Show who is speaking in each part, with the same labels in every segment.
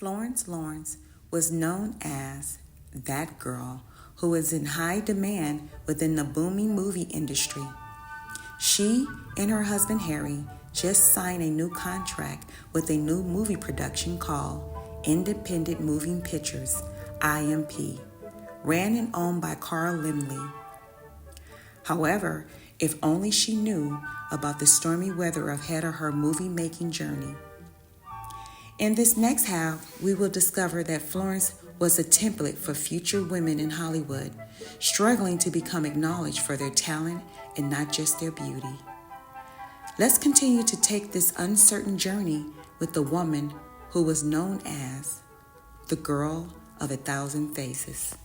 Speaker 1: Florence Lawrence was known as that girl who was in high demand within the booming movie industry. She and her husband Harry just signed a new contract with a new movie production called Independent Moving Pictures, IMP, ran and owned by Carl Laemmle. However, if only she knew about the stormy weather ahead of her movie-making journey. In this next half, we will discover that Florence was a template for future women in Hollywood, struggling to become acknowledged for their talent and not just their beauty. Let's continue to take this uncertain journey with the woman who was known as the Girl of 1,000 Faces.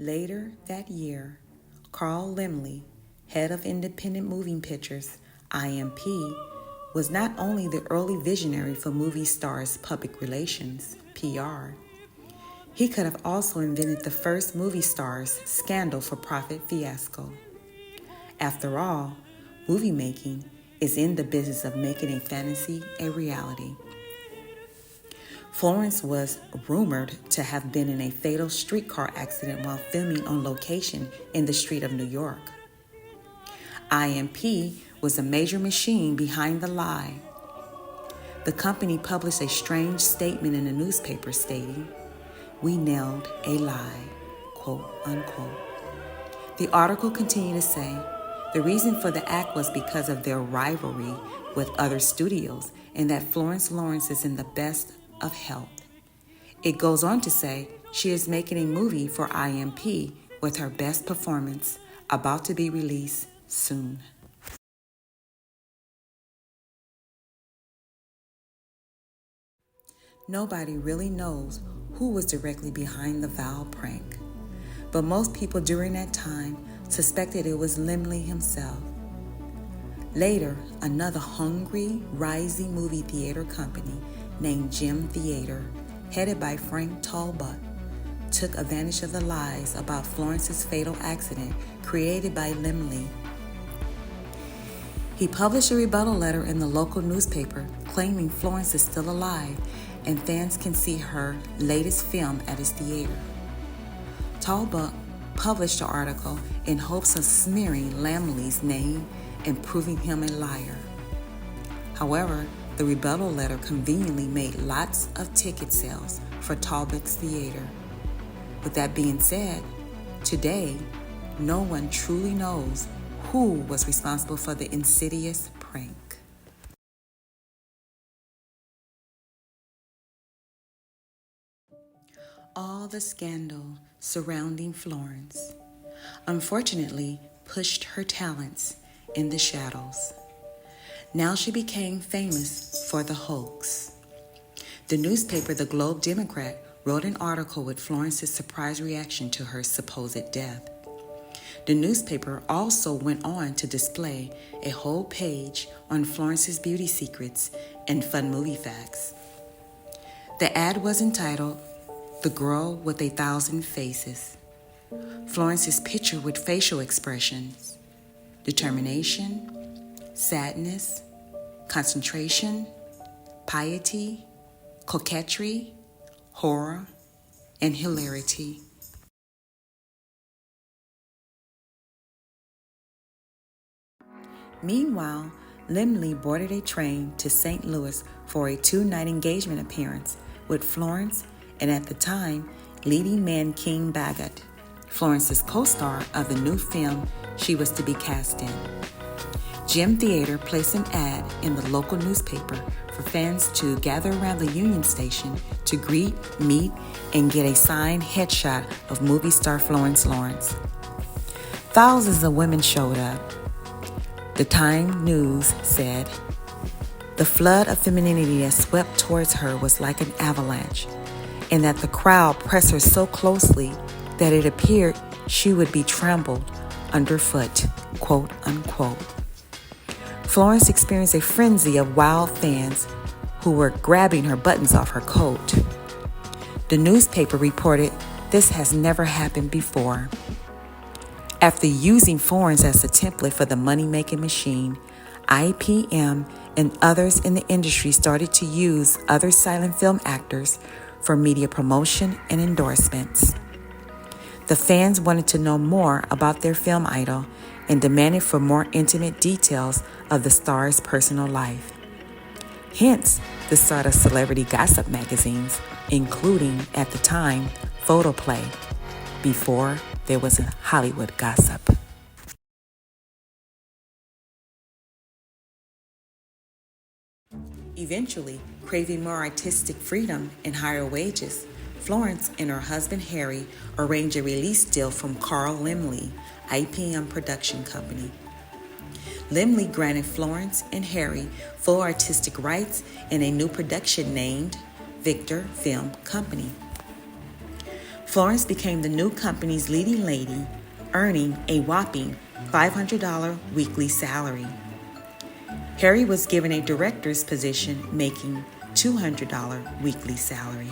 Speaker 1: Later that year, Carl Laemmle, head of Independent Moving Pictures, IMP, was not only the early visionary for movie stars' public relations, PR. He could have also invented the first movie stars' scandal-for-profit fiasco. After all, movie making is in the business of making a fantasy a reality. Florence was rumored to have been in a fatal streetcar accident while filming on location in the street of New York. IMP was a major machine behind the lie. The company published a strange statement in a newspaper stating, "We nailed a lie," quote unquote. The article continued to say, the reason for the act was because of their rivalry with other studios and that Florence Lawrence is in the best of health. It goes on to say she is making a movie for IMP with her best performance about to be released soon. Nobody really knows who was directly behind the vile prank, but most people during that time suspected it was Laemmle himself. Later, another hungry, rising movie theater company named Gem Theater, headed by Frank Talbot, took advantage of the lies about Florence's fatal accident created by Laemmle. He published a rebuttal letter in the local newspaper claiming Florence is still alive and fans can see her latest film at his theater. Talbot published the article in hopes of smearing Laemmle's name and proving him a liar. However, the rebuttal letter conveniently made lots of ticket sales for Talbot's theater. With that being said, today, no one truly knows who was responsible for the insidious prank. All the scandal surrounding Florence, unfortunately, pushed her talents in the shadows. Now she became famous for the hoax. The newspaper, the Globe Democrat, wrote an article with Florence's surprise reaction to her supposed death. The newspaper also went on to display a whole page on Florence's beauty secrets and fun movie facts. The ad was entitled, "The Girl with 1,000 Faces." Florence's picture with facial expressions, determination, sadness, concentration, piety, coquetry, horror, and hilarity. Meanwhile, Laemmle boarded a train to St. Louis for a 2-night engagement appearance with Florence and at the time, leading man King Bagot, Florence's co-star of the new film she was to be cast in. Gem Theater placed an ad in the local newspaper for fans to gather around the Union Station to greet, meet, and get a signed headshot of movie star Florence Lawrence. Thousands of women showed up. The Time News said, "The flood of femininity that swept towards her was like an avalanche. and that the crowd pressed her so closely that it appeared she would be trampled underfoot, quote unquote. Florence experienced a frenzy of wild fans who were grabbing her buttons off her coat. The newspaper reported this has never happened before. After using Florence as a template for the money-making machine, IPM and others in the industry started to use other silent film actors for media promotion and endorsements. The fans wanted to know more about their film idol and demanded for more intimate details of the star's personal life. Hence, the start of celebrity gossip magazines, including, at the time, Photoplay, before there was a Hollywood gossip. Eventually, craving more artistic freedom and higher wages, Florence and her husband Harry arranged a release deal from Carl Laemmle, IPM production company. Laemmle granted Florence and Harry full artistic rights in a new production named Victor Film Company. Florence became the new company's leading lady, earning a whopping $500 weekly salary. Harry was given a director's position, making $200 weekly salary.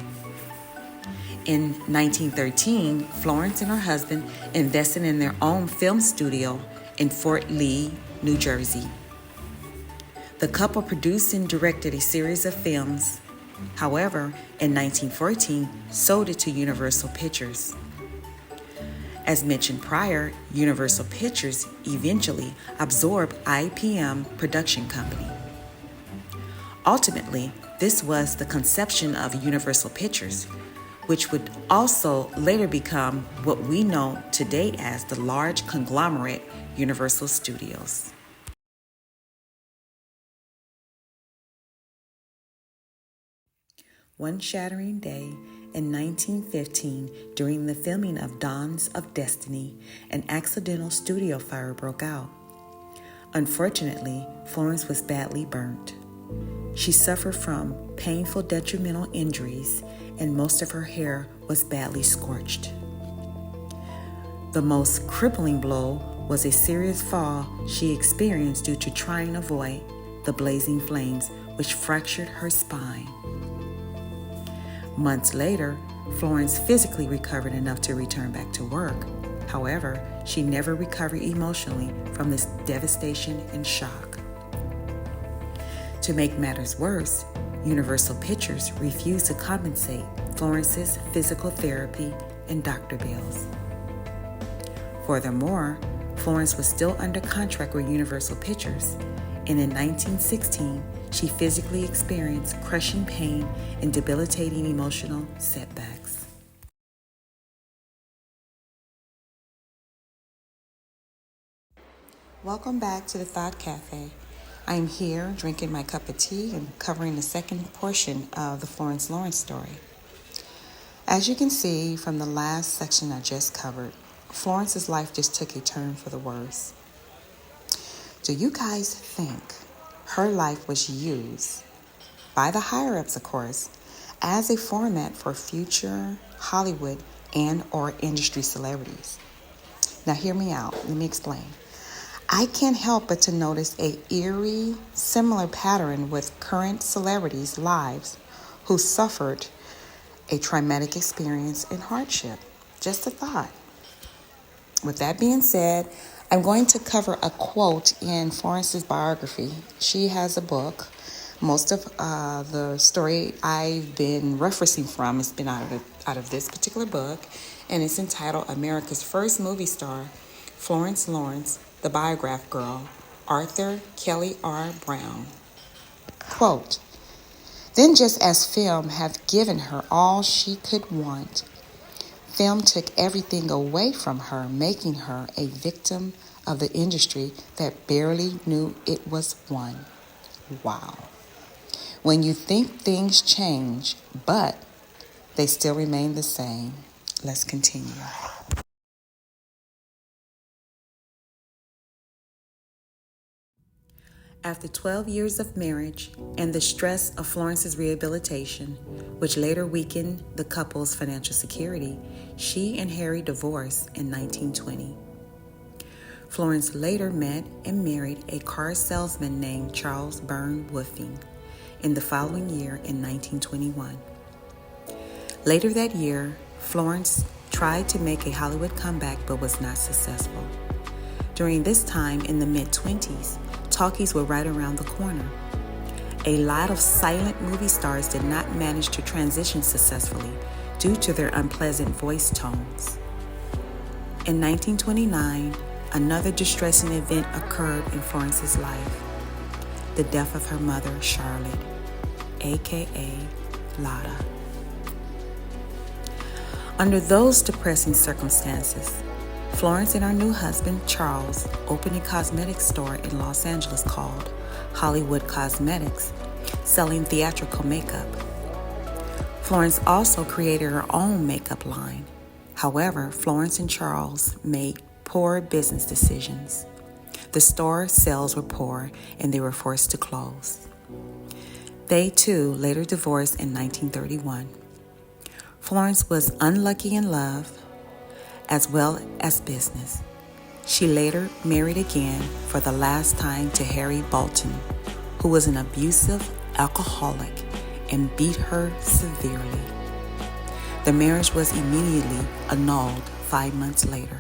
Speaker 1: In 1913, Florence and her husband invested in their own film studio in Fort Lee, New Jersey. The couple produced and directed a series of films. However, in 1914, sold it to Universal Pictures. As mentioned prior, Universal Pictures eventually absorbed IPM Production Company. Ultimately, this was the conception of Universal Pictures, which would also later become what we know today as the large conglomerate Universal Studios. One shattering day in 1915, during the filming of Dawns of Destiny, an accidental studio fire broke out. Unfortunately, Florence was badly burnt. She suffered from painful detrimental injuries, and most of her hair was badly scorched. The most crippling blow was a serious fall she experienced due to trying to avoid the blazing flames, which fractured her spine. Months later, Florence physically recovered enough to return back to work. However, she never recovered emotionally from this devastation and shock. To make matters worse, Universal Pictures refused to compensate Florence's physical therapy and doctor bills. Furthermore, Florence was still under contract with Universal Pictures, and in 1916, she physically experienced crushing pain and debilitating emotional setbacks. Welcome back to the Thought Cafe. I am here drinking my cup of tea and covering the second portion of the Florence Lawrence story. As you can see from the last section I just covered, Florence's life just took a turn for the worse. Do you guys think her life was used, by the higher-ups of course, as a format for future Hollywood and or industry celebrities? Now hear me out, let me explain. I can't help but to notice a eerie, similar pattern with current celebrities' lives who suffered a traumatic experience and hardship. Just a thought. With that being said, I'm going to cover a quote in Florence's biography. She has a book. Most of the story I've been referencing from has been out of this particular book, and it's entitled America's First Movie Star, Florence Lawrence, the Biograph Girl, Arthur Kelly R. Brown. Quote, "Then just as film had given her all she could want, film took everything away from her, making her a victim of the industry that barely knew it was one." Wow. When you think things change, but they still remain the same. Let's continue. After 12 years of marriage and the stress of Florence's rehabilitation, which later weakened the couple's financial security, she and Harry divorced in 1920. Florence later met and married a car salesman named Charles Byrne Woofing in the following year in 1921. Later that year, Florence tried to make a Hollywood comeback but was not successful. During this time in the mid-20s, talkies were right around the corner. A lot of silent movie stars did not manage to transition successfully due to their unpleasant voice tones. In 1929, another distressing event occurred in Florence's life: the death of her mother, Starlet, aka Lotta. Under those depressing circumstances, Florence and her new husband, Charles, opened a cosmetics store in Los Angeles called Hollywood Cosmetics, selling theatrical makeup. Florence also created her own makeup line. However, Florence and Charles made poor business decisions. The store sales were poor and they were forced to close. They too later divorced in 1931. Florence was unlucky in love as well as business. She later married again for the last time to Harry Bolton, who was an abusive alcoholic and beat her severely. The marriage was immediately annulled 5 months later.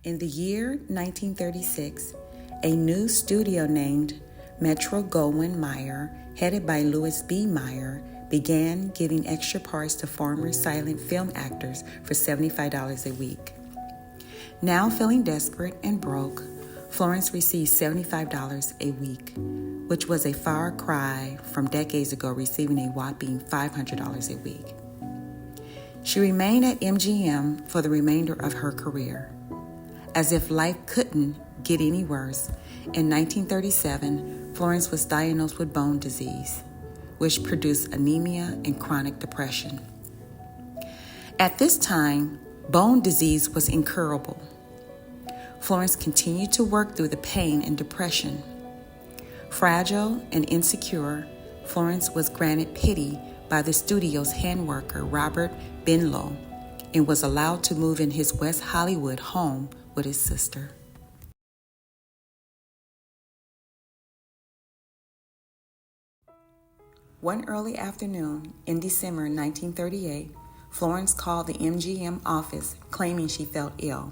Speaker 1: In the year 1936, a new studio named Metro-Goldwyn-Mayer, headed by Louis B. Mayer, began giving extra parts to former silent film actors for $75 a week. Now feeling desperate and broke, Florence received $75 a week, which was a far cry from decades ago receiving a whopping $500 a week. She remained at MGM for the remainder of her career. As if life couldn't get any worse, in 1937, Florence was diagnosed with bone disease, which produced anemia and chronic depression. At this time, bone disease was incurable. Florence continued to work through the pain and depression. Fragile and insecure, Florence was granted pity by the studio's handworker, Robert Binlow, and was allowed to move in his West Hollywood home with his sister. One early afternoon in December 1938, Florence called the MGM office claiming she felt ill.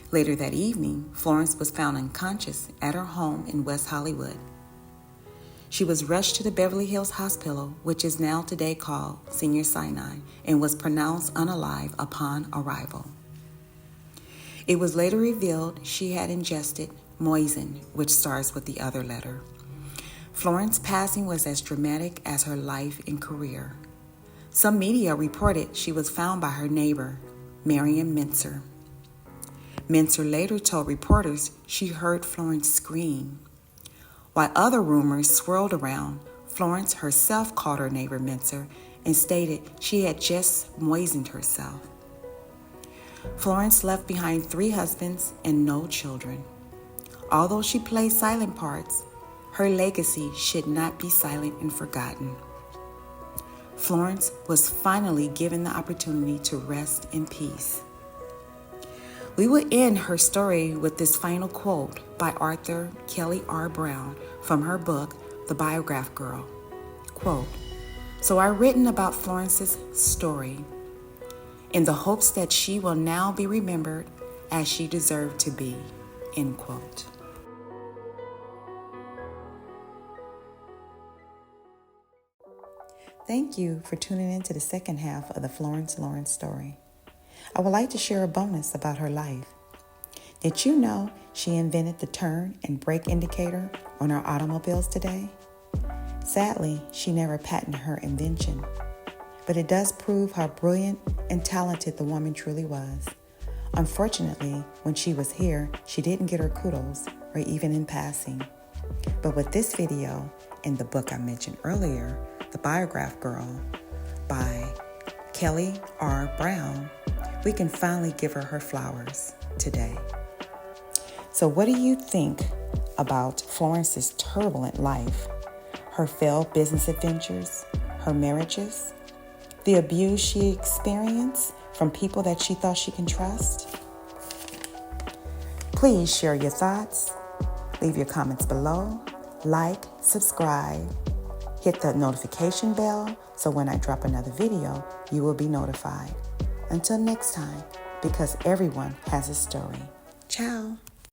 Speaker 1: Later that evening, Florence was found unconscious at her home in West Hollywood. She was rushed to the Beverly Hills Hospital, which is now today called Senior Sinai, and was pronounced unalive upon arrival. It was later revealed she had ingested moisin, which starts with the other letter. Florence's passing was as dramatic as her life and career. Some media reported she was found by her neighbor, Marion Mincer. Mincer later told reporters she heard Florence scream. While other rumors swirled around, Florence herself called her neighbor Mincer and stated she had just moistened herself. Florence left behind 3 husbands and no children. Although she played silent parts, her legacy should not be silent and forgotten. Florence was finally given the opportunity to rest in peace. We will end her story with this final quote by Arthur Kelly R. Brown from her book, The Biograph Girl. Quote, "So I've written about Florence's story in the hopes that she will now be remembered as she deserved to be." End quote. Thank you for tuning in to the second half of the Florence Lawrence story. I would like to share a bonus about her life. Did you know she invented the turn and brake indicator on our automobiles today? Sadly, she never patented her invention, but it does prove how brilliant and talented the woman truly was. Unfortunately, when she was here, she didn't get her kudos, or even in passing. But with this video and the book I mentioned earlier, The Biograph Girl by Kelly R. Brown, we can finally give her flowers today. So what do you think about Florence's turbulent life, her failed business adventures, her marriages, the abuse she experienced from people that she thought she can trust? Please share your thoughts, leave your comments below, like, subscribe, hit the notification bell so when I drop another video, you will be notified. Until next time, because everyone has a story. Ciao.